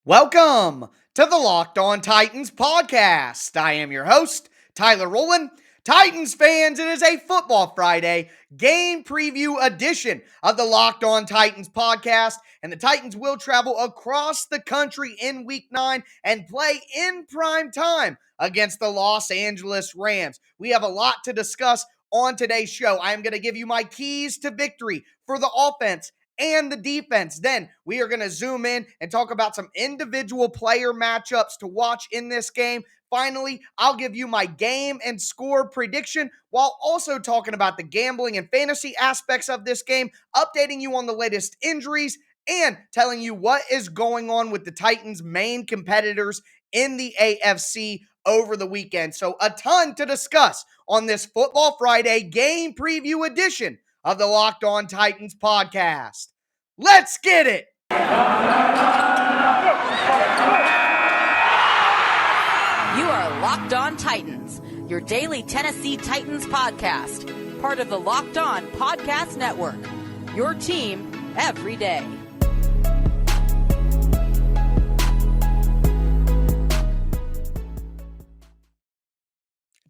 Welcome to the Locked On Titans podcast. I am your host, Tyler Rowland. Titans fans, it is a Football Friday game preview edition of the Locked On Titans podcast, and the Titans will travel across the country in Week 9 and play in prime time against the Los Angeles Rams. We have a lot to discuss on today's show. I am going to give you my keys to victory for the offense and the defense. Then we are going to zoom in and talk about some individual player matchups to watch in this game. Finally, I'll give you my game and score prediction while also talking about the gambling and fantasy aspects of this game, updating you on the latest injuries, and telling you what is going on with the Titans' main competitors in the AFC over the weekend. So a ton to discuss on this Football Friday game preview edition of the Locked On Titans podcast. Let's get it! You are Locked On Titans, your daily Tennessee Titans podcast, part of the Locked On Podcast Network, your team every day.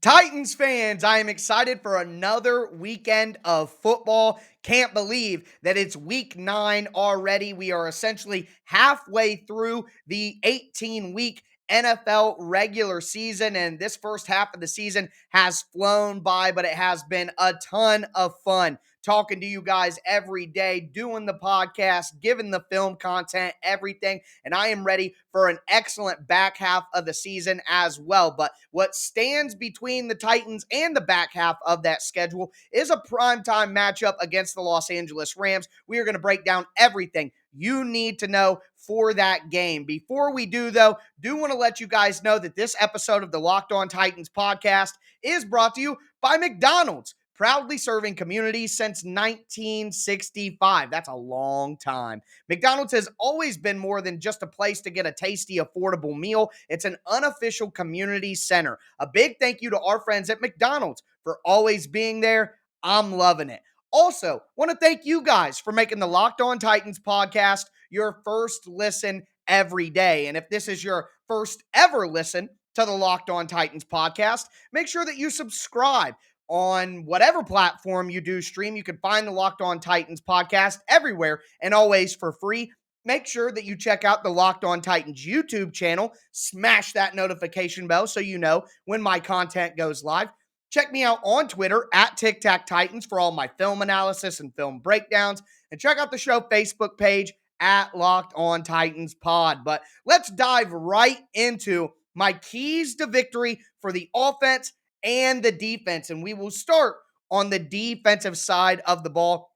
Titans fans, I am excited for another weekend of football. Can't believe that it's week 9 already. We are essentially halfway through the 18-week NFL regular season, and this first half of the season has flown by, but it has been a ton of fun talking to you guys every day, doing the podcast, giving the film content, everything, and I am ready for an excellent back half of the season as well. But what stands between the Titans and the back half of that schedule is a primetime matchup against the Los Angeles Rams. We are going to break down everything you need to know for that game. Before we do, though, do want to let you guys know that this episode of the Locked On Titans podcast is brought to you by McDonald's, proudly serving communities since 1965. That's a long time. McDonald's has always been more than just a place to get a tasty, affordable meal. It's an unofficial community center. A big thank you to our friends at McDonald's for always being there. I'm loving it. Also, want to thank you guys for making the Locked On Titans podcast your first listen every day. And if this is your first ever listen to the Locked On Titans podcast, make sure that you subscribe on whatever platform you do stream. You can find the Locked On Titans podcast everywhere and always for free. Make sure that you check out the Locked On Titans YouTube channel. Smash that notification bell so you know when my content goes live. Check me out on Twitter at TicTacTitans for all my film analysis and film breakdowns. And check out the show Facebook page at Locked On Titans Pod. But let's dive right into my keys to victory for the offense and the defense. And we will start on the defensive side of the ball.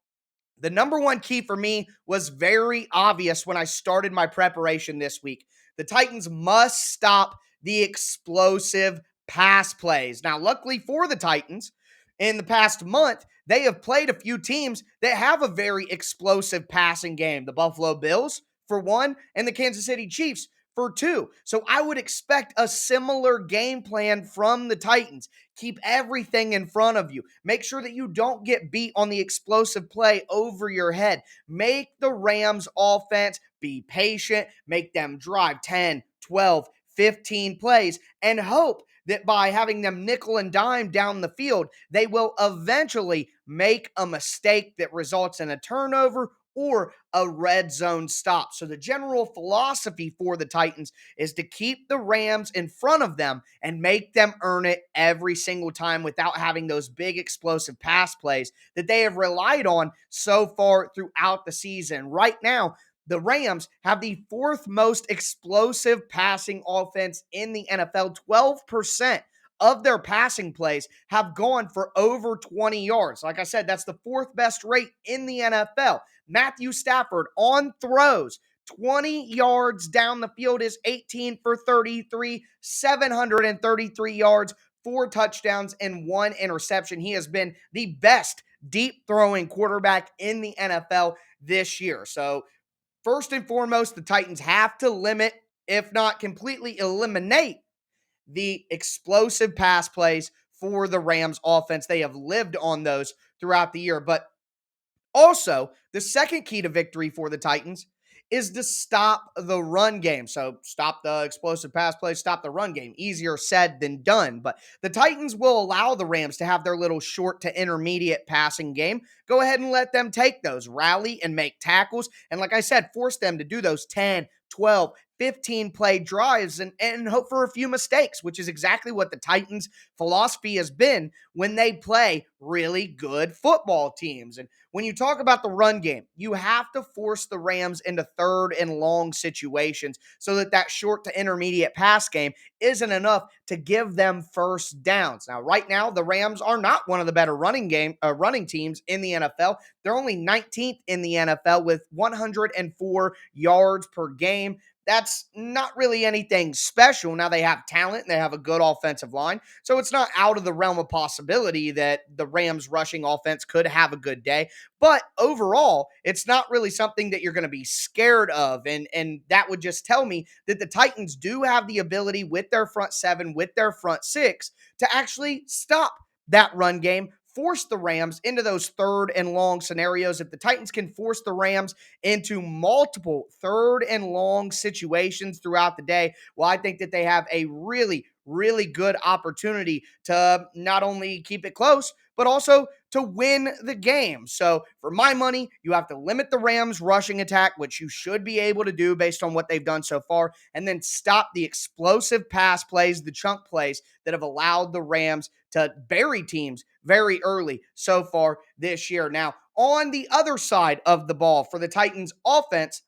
The number one key for me was very obvious when I started my preparation this week. The Titans must stop the explosive pass plays. Now, luckily for the Titans, in the past month, they have played a few teams that have a very explosive passing game. The Buffalo Bills, for one, and the Kansas City Chiefs, for two. So I would expect a similar game plan from the Titans. Keep everything in front of you. Make sure that you don't get beat on the explosive play over your head. Make the Rams offense be patient. Make them drive 10, 12, 15 plays and hope that by having them nickel and dime down the field, they will eventually make a mistake that results in a turnover or a red zone stop. So the general philosophy for the Titans is to keep the Rams in front of them and make them earn it every single time without having those big explosive pass plays that they have relied on so far throughout the season. Right now, the Rams have the fourth most explosive passing offense in the NFL. 12% of their passing plays have gone for over 20 yards. Like I said, that's the fourth best rate in the NFL. Matthew Stafford on throws, 20 yards down the field is 18 for 33, 733 yards, 4 touchdowns, and 1 interception. He has been the best deep throwing quarterback in the NFL this year. So first and foremost, the Titans have to limit, if not completely eliminate, the explosive pass plays for the Rams offense. They have lived on those throughout the year. But also, the second key to victory for the Titans is to stop the run game. So stop the explosive pass plays, stop the run game. Easier said than done. But the Titans will allow the Rams to have their little short to intermediate passing game. Go ahead and let them take those, rally and make tackles. And like I said, force them to do those 10, 12, 15 play drives and hope for a few mistakes, which is exactly what the Titans' philosophy has been when they play really good football teams. And when you talk about the run game, you have to force the Rams into third and long situations so that that short to intermediate pass game isn't enough to give them first downs. Now, right now, the Rams are not one of the better running teams in the NFL. They're only 19th in the NFL with 104 yards per game. That's not really anything special. Now they have talent and they have a good offensive line. So it's not out of the realm of possibility that the Rams rushing offense could have a good day. But overall, it's not really something that you're going to be scared of. And that would just tell me that the Titans do have the ability with their front seven, with their front six, to actually stop that run game, force the Rams into those third and long scenarios. If the Titans can force the Rams into multiple third and long situations throughout the day, well, I think that they have a really, really good opportunity to not only keep it close, but also to win the game. So, for my money, you have to limit the Rams' rushing attack, which you should be able to do based on what they've done so far, and then stop the explosive pass plays, the chunk plays that have allowed the Rams to bury teams very early so far this year. Now, on the other side of the ball for the Titans offense,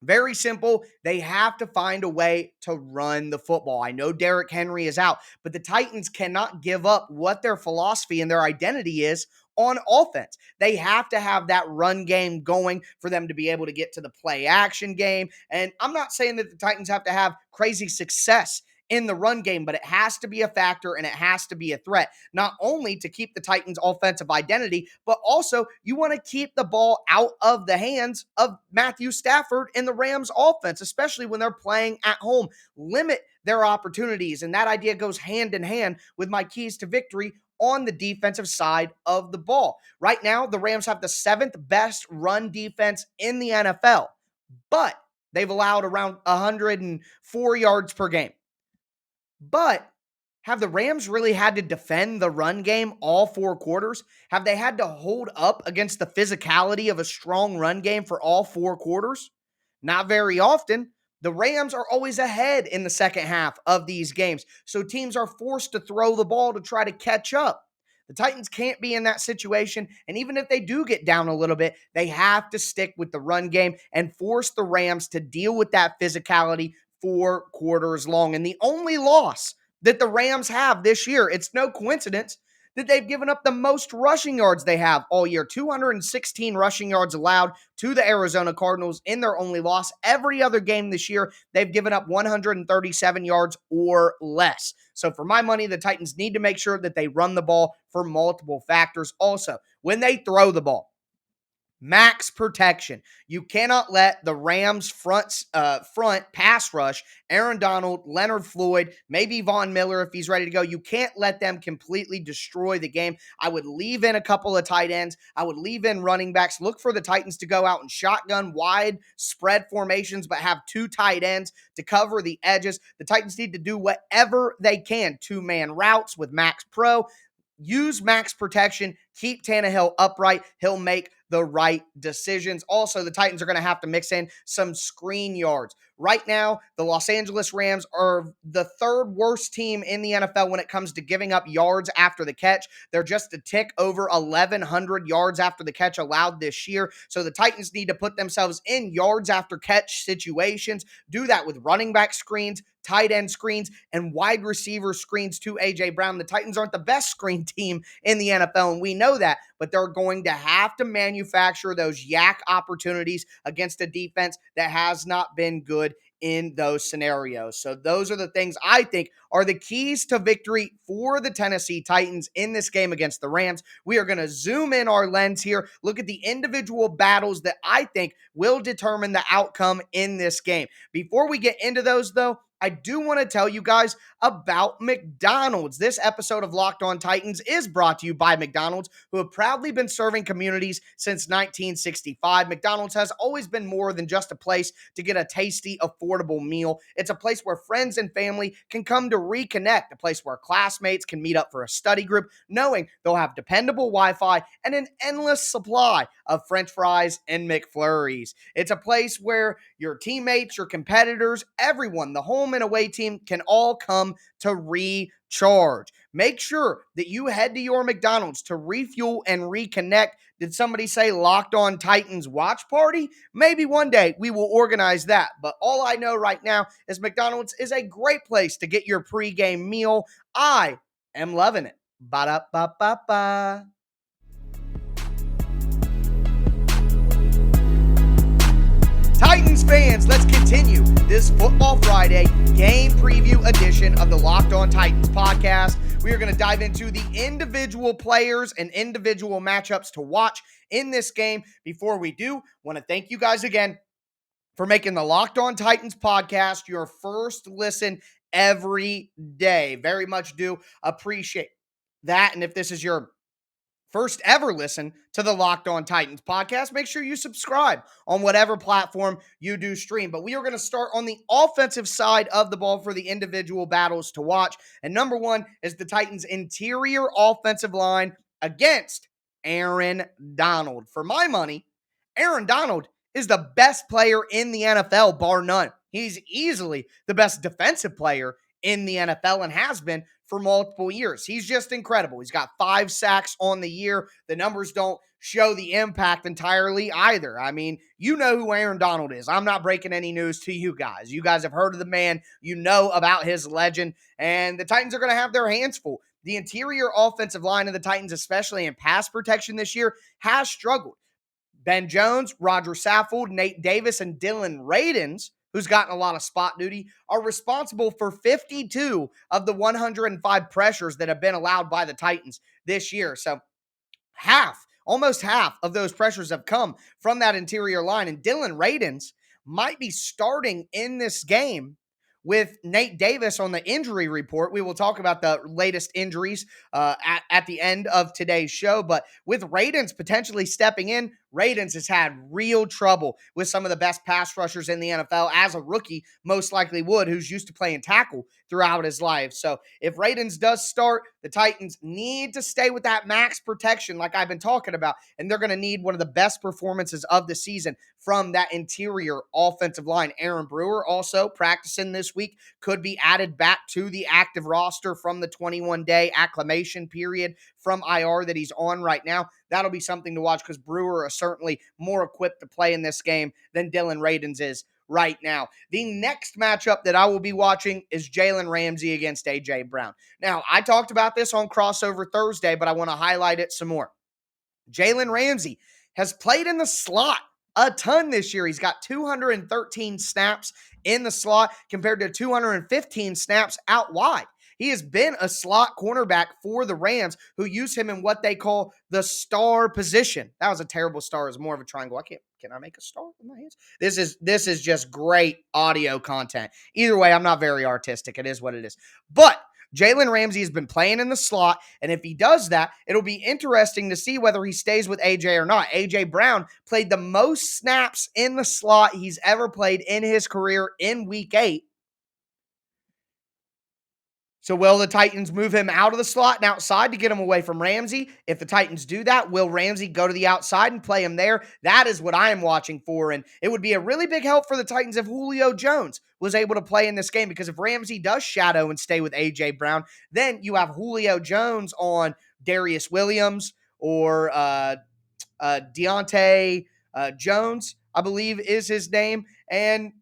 very simple. They have to find a way to run the football. I know Derrick Henry is out, but the Titans cannot give up what their philosophy and their identity is on offense. They have to have that run game going for them to be able to get to the play action game. And I'm not saying that the Titans have to have crazy success in the run game, but it has to be a factor and it has to be a threat, not only to keep the Titans' offensive identity, but also you want to keep the ball out of the hands of Matthew Stafford and the Rams offense, especially when they're playing at home. Limit their opportunities. And that idea goes hand in hand with my keys to victory on the defensive side of the ball. Right now, the Rams have the seventh best run defense in the NFL, but they've allowed around 104 yards per game. But have the Rams really had to defend the run game all four quarters? Have they had to hold up against the physicality of a strong run game for all four quarters? Not very often. The Rams are always ahead in the second half of these games, so teams are forced to throw the ball to try to catch up. The Titans can't be in that situation, and even if they do get down a little bit, they have to stick with the run game and force the Rams to deal with that physicality 4 quarters long. And the only loss that the Rams have this year, it's no coincidence that they've given up the most rushing yards they have all year. 216 rushing yards allowed to the Arizona Cardinals in their only loss. Every other game this year, they've given up 137 yards or less. So for my money, the Titans need to make sure that they run the ball for multiple factors. Also, when they throw the ball, max protection. You cannot let the Rams front pass rush, Aaron Donald, Leonard Floyd, maybe Von Miller if he's ready to go. You can't let them completely destroy the game. I would leave in a couple of tight ends. I would leave in running backs. Look for the Titans to go out and shotgun wide spread formations, but have two tight ends to cover the edges. The Titans need to do whatever they can. Two-man routes with Max Pro. Use max protection, keep Tannehill upright. He'll make the right decisions. Also, the Titans are going to have to mix in some screen yards. Right now, the Los Angeles Rams are the third worst team in the NFL when it comes to giving up yards after the catch. They're just a tick over 1,100 yards after the catch allowed this year. So the Titans need to put themselves in yards after catch situations. Do that with running back screens, tight end screens, and wide receiver screens to A.J. Brown. The Titans aren't the best screen team in the NFL, and we know that, but they're going to have to manufacture those yak opportunities against a defense that has not been good in those scenarios. So those are the things I think are the keys to victory for the Tennessee Titans in this game against the Rams. We are going to zoom in our lens here, look at the individual battles that I think will determine the outcome in this game. Before we get into those, though, I do want to tell you guys about McDonald's. This episode of Locked On Titans is brought to you by McDonald's, who have proudly proudly been serving communities since 1965. McDonald's has always been more than just a place to get a tasty, affordable meal. It's a place where friends and family can come to reconnect, a place where classmates can meet up for a study group, knowing they'll have dependable Wi Fi and an endless supply of French fries and McFlurries. It's a place where your teammates, your competitors, everyone, the home and away team can all come to recharge. Make sure that you head to your McDonald's to refuel and reconnect. Did somebody say Locked On Titans watch party? Maybe one day we will organize that. But all I know right now is McDonald's is a great place to get your pregame meal. I am loving it. Ba da ba ba ba. Titans fans, let's continue this Football Friday game preview edition of the Locked On Titans podcast. We are going to dive into the individual players and individual matchups to watch in this game. Before we do, I want to thank you guys again for making the Locked On Titans podcast your first listen every day. Very much do appreciate that. And if this is your first ever listen to the Locked On Titans podcast, make sure you subscribe on whatever platform you do stream. But we are going to start on the offensive side of the ball for the individual battles to watch. And number one is the Titans' interior offensive line against Aaron Donald. For my money, Aaron Donald is the best player in the NFL, bar none. He's easily the best defensive player in the NFL and has been for multiple years. He's just incredible. He's got 5 sacks on the year. The numbers don't show the impact entirely either. I mean, you know who Aaron Donald is. I'm not breaking any news to you guys. You guys have heard of the man. You know about his legend, and the Titans are going to have their hands full. The interior offensive line of the Titans, especially in pass protection this year, has struggled. Ben Jones, Roger Saffold, Nate Davis, and Dylan Radins, who's gotten a lot of spot duty, are responsible for 52 of the 105 pressures that have been allowed by the Titans this year. So almost half of those pressures have come from that interior line. And Dylan Radins might be starting in this game with Nate Davis on the injury report. We will talk about the latest injuries at the end of today's show. But with Radins potentially stepping in, Radins has had real trouble with some of the best pass rushers in the NFL as a rookie, most likely would, who's used to playing tackle throughout his life. So if Radins does start, the Titans need to stay with that max protection like I've been talking about, and they're going to need one of the best performances of the season from that interior offensive line. Aaron Brewer also practicing this week, could be added back to the active roster from the 21-day acclimation period from IR that he's on right now. That'll be something to watch because Brewer is certainly more equipped to play in this game than Dylan Radins is right now. The next matchup that I will be watching is Jalen Ramsey against A.J. Brown. Now, I talked about this on Crossover Thursday, but I want to highlight it some more. Jalen Ramsey has played in the slot a ton this year. He's got 213 snaps in the slot compared to 215 snaps out wide. He has been a slot cornerback for the Rams, who use him in what they call the star position. That was a terrible star. It's more of a triangle. Can I make a star with my hands? This is just great audio content. Either way, I'm not very artistic. It is what it is. But Jalen Ramsey has been playing in the slot, and if he does that, it'll be interesting to see whether he stays with AJ or not. AJ Brown played the most snaps in the slot he's ever played in his career in Week 8. So will the Titans move him out of the slot and outside to get him away from Ramsey? If the Titans do that, will Ramsey go to the outside and play him there? That is what I am watching for, and it would be a really big help for the Titans if Julio Jones was able to play in this game, because if Ramsey does shadow and stay with A.J. Brown, then you have Julio Jones on Darius Williams or Deontay Jones, I believe is his name. And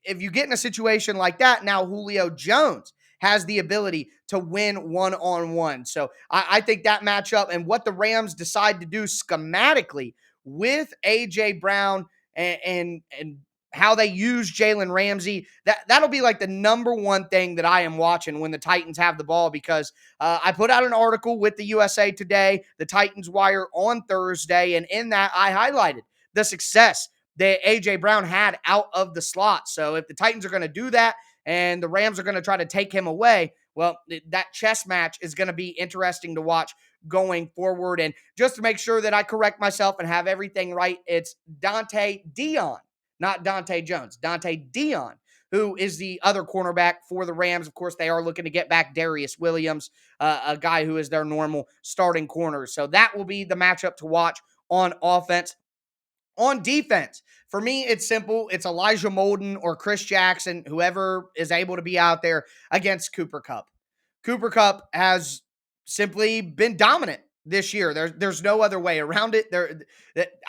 if you get in a situation like that, now Julio Jones has the ability to win one-on-one. So I think that matchup and what the Rams decide to do schematically with A.J. Brown and how they use Jalen Ramsey, that'll be like the number one thing that I am watching when the Titans have the ball, because I put out an article with the USA Today, the Titans Wire, on Thursday, and in that I highlighted the success that A.J. Brown had out of the slot. So if the Titans are going to do that and the Rams are going to try to take him away, well, that chess match is going to be interesting to watch going forward. And just to make sure that I correct myself and have everything right, it's Dante Dion, not Dante Jones, Dante Dion, who is the other cornerback for the Rams. Of course, they are looking to get back Darius Williams, a guy who is their normal starting corner. So that will be the matchup to watch on offense. On defense, for me, it's simple. It's Elijah Molden or Chris Jackson, whoever is able to be out there against Cooper Kupp. Cooper Kupp has simply been dominant this year. There's no other way around it.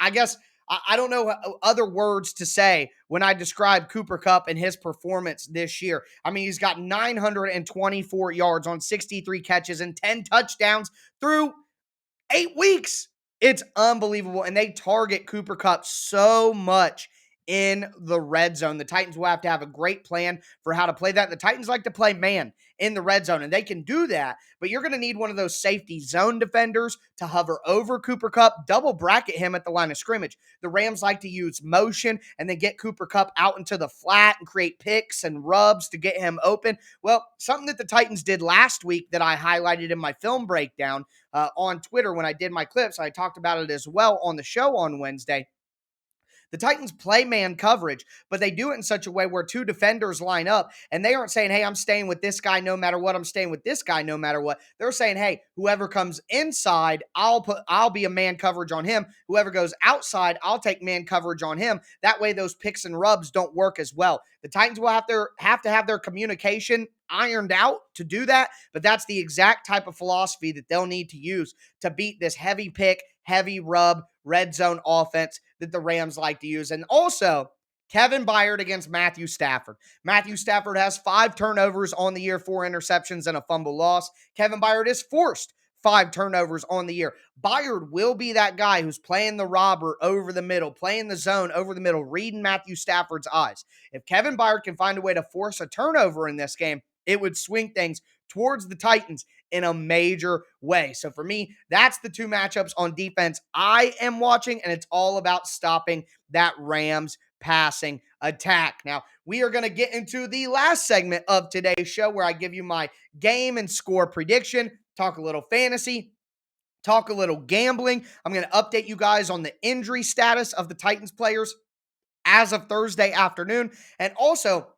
I guess I don't know other words to say when I describe Cooper Kupp and his performance this year. I mean, he's got 924 yards on 63 catches and 10 touchdowns through 8 weeks. It's unbelievable. And they target Cooper Kupp so much in the red zone. The Titans will have to have a great plan for how to play that. The Titans like to play man in the red zone, and they can do that, but you're going to need one of those safety zone defenders to hover over Cooper Kupp, double bracket him at the line of scrimmage. The Rams like to use motion and then get Cooper Kupp out into the flat and create picks and rubs to get him open. Well, something that the Titans did last week that I highlighted in my film breakdown on Twitter when I did my clips. I talked about it as well on the show on Wednesday. The Titans play man coverage, but they do it in such a way where two defenders line up and they aren't saying, hey, I'm staying with this guy no matter what. I'm staying with this guy no matter what. They're saying, hey, whoever comes inside, I'll be a man coverage on him. Whoever goes outside, I'll take man coverage on him. That way those picks and rubs don't work as well. The Titans will have to have their communication ironed out to do that, but that's the exact type of philosophy that they'll need to use to beat this heavy pick, heavy rub, red zone offense that the Rams like to use. And also, Kevin Byard against Matthew Stafford. Matthew Stafford has 5 turnovers on the year, 4 interceptions, and a fumble loss. Kevin Byard is forced 5 turnovers on the year. Byard will be that guy who's playing the robber over the middle, playing the zone over the middle, reading Matthew Stafford's eyes. If Kevin Byard can find a way to force a turnover in this game, it would swing things towards the Titans in a major way. So for me, that's the 2 matchups on defense I am watching, and it's all about stopping that Rams passing attack. Now, we are going to get into the last segment of today's show where I give you my game and score prediction, talk a little fantasy, talk a little gambling. I'm going to update you guys on the injury status of the Titans players as of Thursday afternoon, and also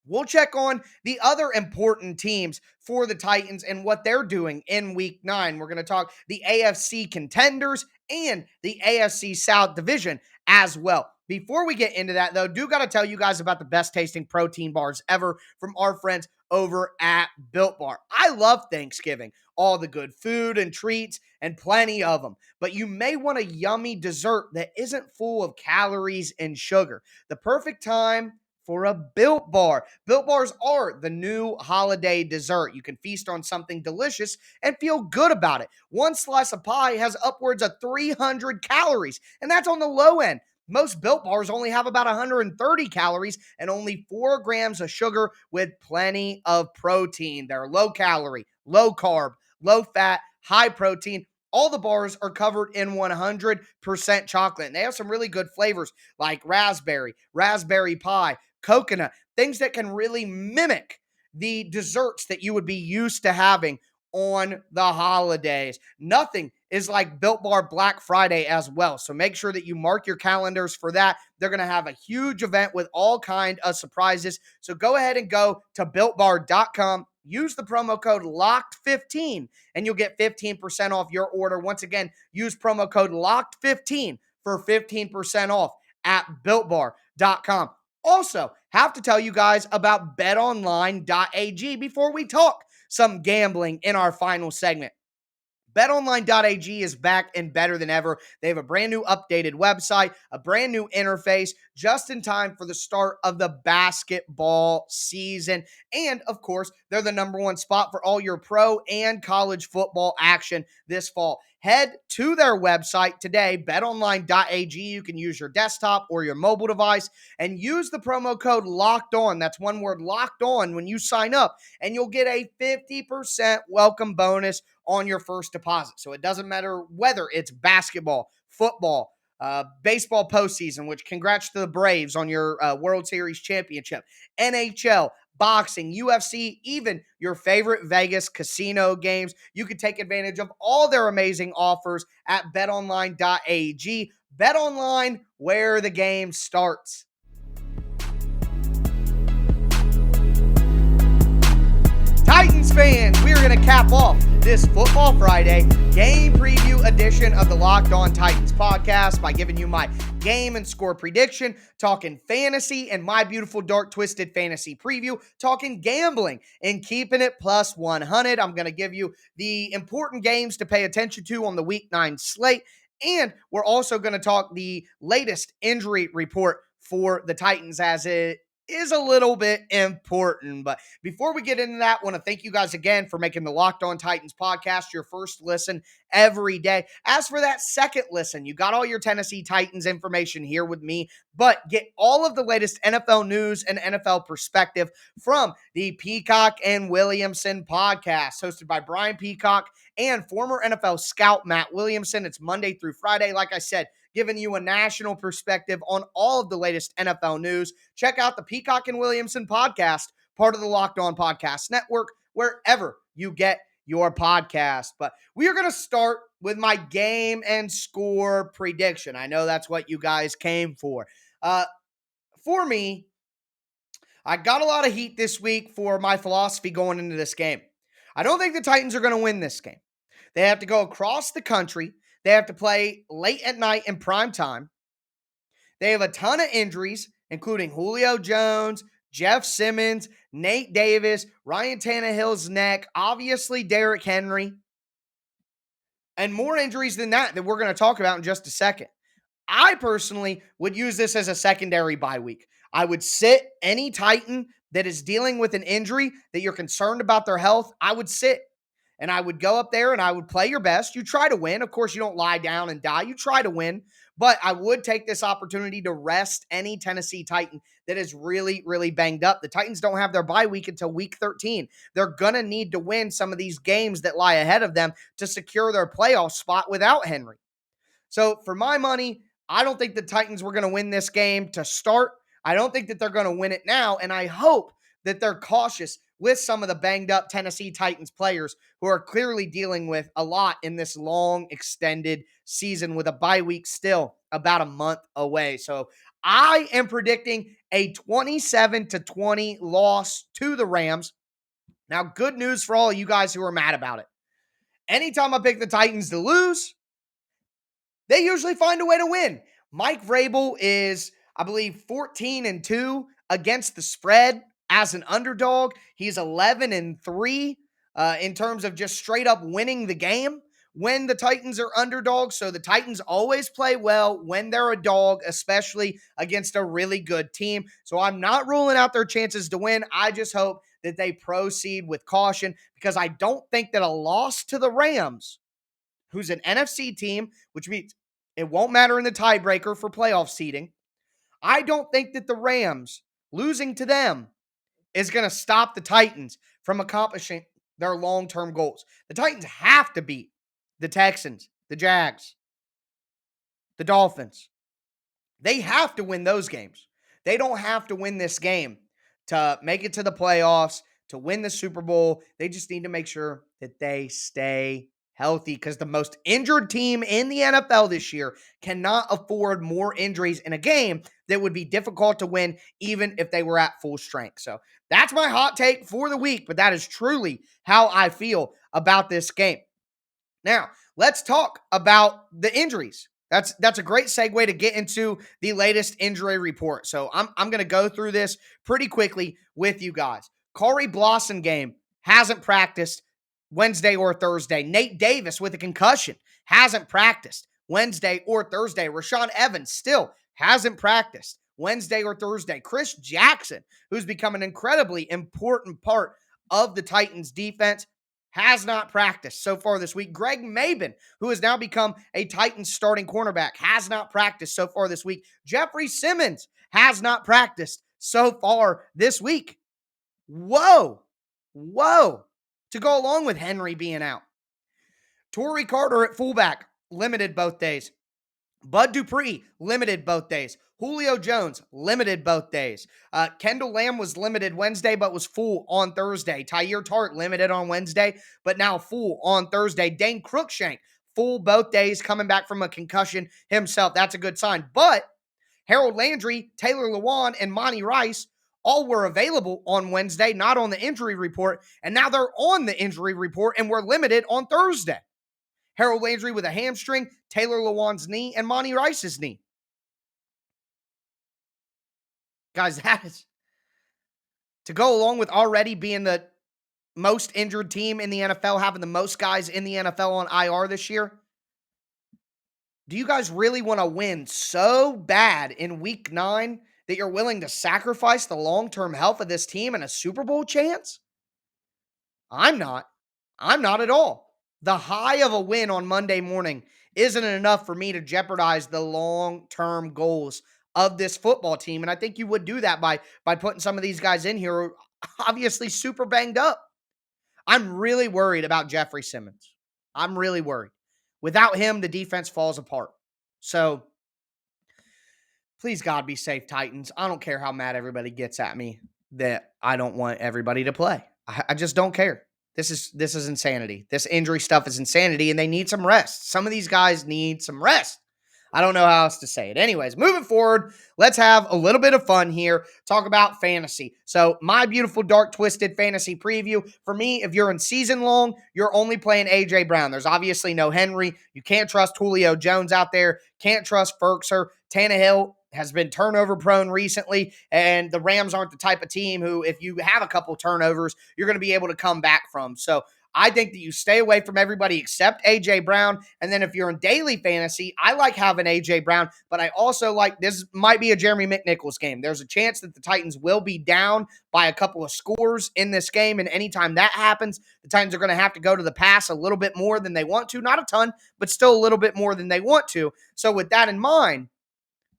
we'll check on the other important teams for the Titans and what they're doing in week 9. We're going to talk the AFC contenders and the AFC South division as well. Before we get into that, though, do got to tell you guys about the best tasting protein bars ever from our friends over at Built Bar. I love Thanksgiving, all the good food and treats and plenty of them, but you may want a yummy dessert that isn't full of calories and sugar. The perfect time for a Built Bar. Built Bars are the new holiday dessert. You can feast on something delicious and feel good about it. One slice of pie has upwards of 300 calories, and that's on the low end. Most Built Bars only have about 130 calories and only 4 grams of sugar with plenty of protein. They're low calorie, low carb, low fat, high protein. All the bars are covered in 100% chocolate, and they have some really good flavors like raspberry, raspberry pie, coconut, things that can really mimic the desserts that you would be used to having on the holidays. Nothing is like Built Bar Black Friday as well. So make sure that you mark your calendars for that. They're going to have a huge event with all kind of surprises. So go ahead and go to builtbar.com. Use the promo code LOCKED15 and you'll get 15% off your order. Once again, use promo code LOCKED15 for 15% off at builtbar.com. Also, have to tell you guys about betonline.ag before we talk some gambling in our final segment. BetOnline.ag is back and better than ever. They have a brand new updated website, a brand new interface, just in time for the start of the basketball season. And of course, they're the number one spot for all your pro and college football action this fall. Head to their website today, betonline.ag. You can use your desktop or your mobile device and use the promo code Locked On. That's one word, Locked On, when you sign up, and you'll get a 50% welcome bonus on your first deposit. So it doesn't matter whether it's basketball, football, baseball postseason, which congrats to the Braves on your World Series championship, NHL, boxing, UFC, even your favorite Vegas casino games. You can take advantage of all their amazing offers at betonline.ag. BetOnline, where the game starts. Titans fans, we are going to cap off this Football Friday game preview edition of the Locked On Titans podcast by giving you my game and score prediction, talking fantasy and my beautiful dark twisted fantasy preview, talking gambling and keeping it plus 100. I'm going to give you the important games to pay attention to on the week 9 slate. And we're also going to talk the latest injury report for the Titans as it is a little bit important. But before we get into that, I want to thank you guys again for making the Locked On Titans podcast your first listen every day. As for that second listen, you got all your Tennessee Titans information here with me, but get all of the latest NFL news and NFL perspective from the Peacock and Williamson podcast, hosted by Brian Peacock and former NFL scout Matt Williamson. It's Monday through Friday, like I said, giving you a national perspective on all of the latest NFL news. Check out the Peacock and Williamson podcast, part of the Locked On Podcast Network, wherever you get your podcast. But we are going to start with my game and score prediction. I know that's what you guys came for. For me, I got a lot of heat this week for my philosophy going into this game. I don't think the Titans are going to win this game. They have to go across the country. They have to play late at night in prime time. They have a ton of injuries, including Julio Jones, Jeff Simmons, Nate Davis, Ryan Tannehill's neck, obviously Derrick Henry, and more injuries than that we're going to talk about in just a second. I personally would use this as a secondary bye week. I would sit any Titan that is dealing with an injury that you're concerned about their health. I would sit. And I would go up there and I would play your best. You try to win. Of course, you don't lie down and die. You try to win. But I would take this opportunity to rest any Tennessee Titan that is really, really banged up. The Titans don't have their bye week until week 13. They're going to need to win some of these games that lie ahead of them to secure their playoff spot without Henry. So for my money, I don't think the Titans were going to win this game to start. I don't think that they're going to win it now. And I hope that they're cautious with some of the banged up Tennessee Titans players who are clearly dealing with a lot in this long extended season with a bye week still about a month away. So I am predicting a 27-20 loss to the Rams. Now, good news for all of you guys who are mad about it. Anytime I pick the Titans to lose, they usually find a way to win. Mike Vrabel is, I believe, 14-2 against the spread as an underdog. He's 11-3 in terms of just straight up winning the game when the Titans are underdogs. So the Titans always play well when they're a dog, especially against a really good team. So I'm not ruling out their chances to win. I just hope that they proceed with caution because I don't think that a loss to the Rams, who's an NFC team, which means it won't matter in the tiebreaker for playoff seeding. I don't think that the Rams losing to them is going to stop the Titans from accomplishing their long-term goals. The Titans have to beat the Texans, the Jags, the Dolphins. They have to win those games. They don't have to win this game to make it to the playoffs, to win the Super Bowl. They just need to make sure that they stay healthy because the most injured team in the NFL this year cannot afford more injuries in a game that would be difficult to win even if they were at full strength. So that's my hot take for the week, but that is truly how I feel about this game. Now, let's talk about the injuries. That's a great segue to get into the latest injury report. So I'm going to go through this pretty quickly with you guys. Corey Blossomgame hasn't practiced Wednesday or Thursday. Nate Davis with a concussion hasn't practiced Wednesday or Thursday. Rashaan Evans still hasn't practiced Wednesday or Thursday. Chris Jackson, who's become an incredibly important part of the Titans defense, has not practiced so far this week. Greg Maben, who has now become a Titans starting cornerback, has not practiced so far this week. Jeffrey Simmons has not practiced so far this week. Whoa. To go along with Henry being out. Torrey Carter at fullback, limited both days. Bud Dupree, limited both days. Julio Jones, limited both days. Kendall Lamb was limited Wednesday, but was full on Thursday. Tyir Tart, limited on Wednesday, but now full on Thursday. Dane Cruikshank, full both days, coming back from a concussion himself. That's a good sign. But Harold Landry, Taylor Lewan, and Monty Rice all were available on Wednesday, not on the injury report, and now they're on the injury report and were limited on Thursday. Harold Landry with a hamstring, Taylor Lewan's knee, and Monty Rice's knee. Guys, that is to go along with already being the most injured team in the NFL, having the most guys in the NFL on IR this year. Do you guys really want to win so bad in week 9 that you're willing to sacrifice the long-term health of this team and a Super Bowl chance? I'm not. I'm not at all. The high of a win on Monday morning isn't enough for me to jeopardize the long-term goals of this football team. And I think you would do that by putting some of these guys in here who are obviously super banged up. I'm really worried about Jeffrey Simmons. I'm really worried. Without him, the defense falls apart. So please, God, be safe, Titans. I don't care how mad everybody gets at me that I don't want everybody to play. I just don't care. This is insanity. This injury stuff is insanity, and they need some rest. Some of these guys need some rest. I don't know how else to say it. Anyways, moving forward, let's have a little bit of fun here. Talk about fantasy. So, my beautiful dark twisted fantasy preview. For me, if you're in season long, you're only playing A.J. Brown. There's obviously no Henry. You can't trust Julio Jones out there. Can't trust Ferkser. Tannehill has been turnover prone recently, and the Rams aren't the type of team who, if you have a couple turnovers, you're going to be able to come back from. So I think that you stay away from everybody except A.J. Brown. And then if you're in daily fantasy, I like having A.J. Brown, but I also like this might be a Jeremy McNichols game. There's a chance that the Titans will be down by a couple of scores in this game, and anytime that happens, the Titans are going to have to go to the pass a little bit more than they want to. Not a ton, but still a little bit more than they want to. So with that in mind,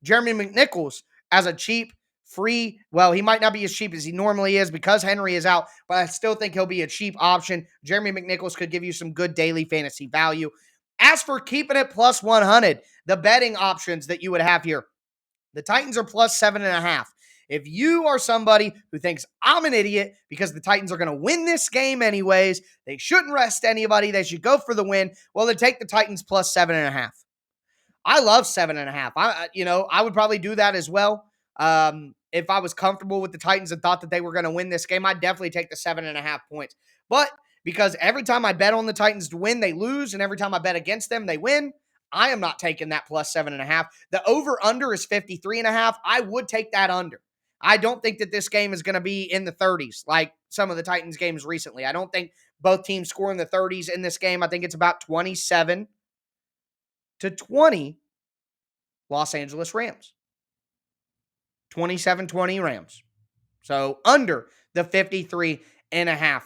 Jeremy McNichols as a cheap, free, well, he might not be as cheap as he normally is because Henry is out, but I still think he'll be a cheap option. Jeremy McNichols could give you some good daily fantasy value. As for keeping it plus 100, the betting options that you would have here, the Titans are plus 7.5. If you are somebody who thinks I'm an idiot because the Titans are going to win this game anyways, they shouldn't rest anybody, they should go for the win, well, then take the Titans plus 7.5. I love 7.5. I would probably do that as well. If I was comfortable with the Titans and thought that they were going to win this game, I'd definitely take the 7.5 points. But because every time I bet on the Titans to win, they lose, and every time I bet against them, they win, I am not taking that plus 7.5. The over-under is 53.5. I would take that under. I don't think that this game is going to be in the 30s like some of the Titans games recently. I don't think both teams score in the 30s in this game. I think it's about 27-20 Los Angeles Rams. 27-20 Rams. So under the 53.5.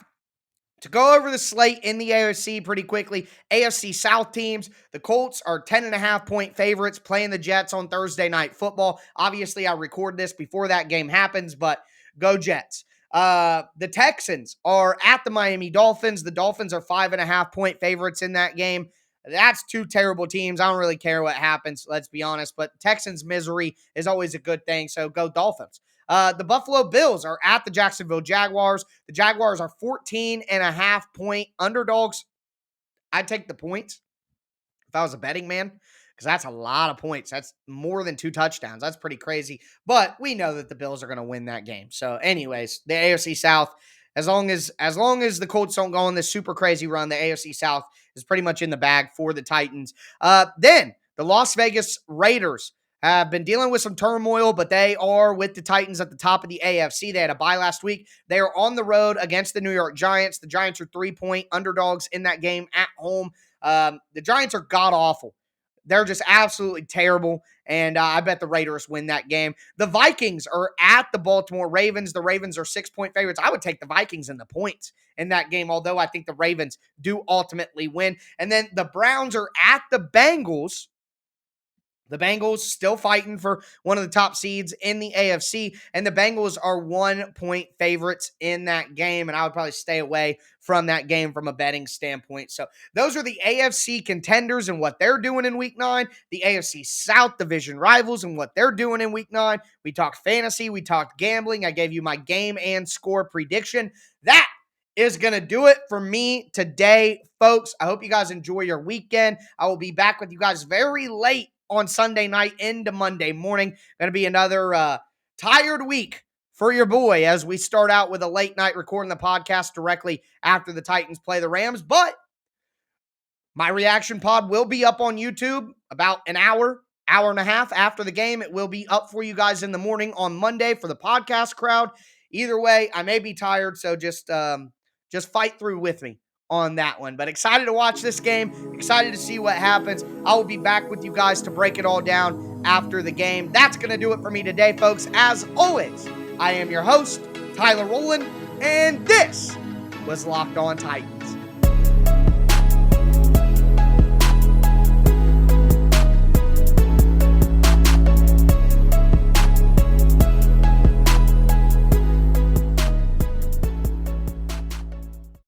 To go over the slate in the AFC pretty quickly, AFC South teams, the Colts are 10.5 point favorites playing the Jets on Thursday Night Football. Obviously, I record this before that game happens, but go Jets. The Texans are at the Miami Dolphins. The Dolphins are 5.5 point favorites in that game. That's two terrible teams. I don't really care what happens, let's be honest, but Texans' misery is always a good thing, so go Dolphins. The Buffalo Bills are at the Jacksonville Jaguars. The Jaguars are 14.5 point underdogs. I'd take the points if I was a betting man, because that's a lot of points. That's more than 2 touchdowns. That's pretty crazy. But we know that the Bills are going to win that game. So anyways, the AFC South, as long as the Colts don't go on this super crazy run, the AFC South is pretty much in the bag for the Titans. Then the Las Vegas Raiders have been dealing with some turmoil, but they are with the Titans at the top of the AFC. They had a bye last week. They are on the road against the New York Giants. The Giants are 3-point underdogs in that game at home. The Giants are god-awful. They're just absolutely terrible, and I bet the Raiders win that game. The Vikings are at the Baltimore Ravens. The Ravens are 6-point favorites. I would take the Vikings in the points in that game, although I think the Ravens do ultimately win. And then the Browns are at the Bengals. The Bengals still fighting for one of the top seeds in the AFC, and the Bengals are 1-point favorites in that game, and I would probably stay away from that game from a betting standpoint. So those are the AFC contenders and what they're doing in Week 9, the AFC South division rivals and what they're doing in Week 9. We talked fantasy, we talked gambling. I gave you my game and score prediction. That is going to do it for me today, folks. I hope you guys enjoy your weekend. I will be back with you guys very late on Sunday night into Monday morning. Going to be another tired week for your boy as we start out with a late night recording the podcast directly after the Titans play the Rams. But my reaction pod will be up on YouTube about an hour and a half after the game. It will be up for you guys in the morning on Monday for the podcast crowd. Either way, I may be tired, so just fight through with me on that one. But excited to watch this game, excited to see what happens. I will be back with you guys to break it all down after the game. That's going to do it for me today, folks. As always, I am your host, Tyler Rowland, and this was Locked On Titans.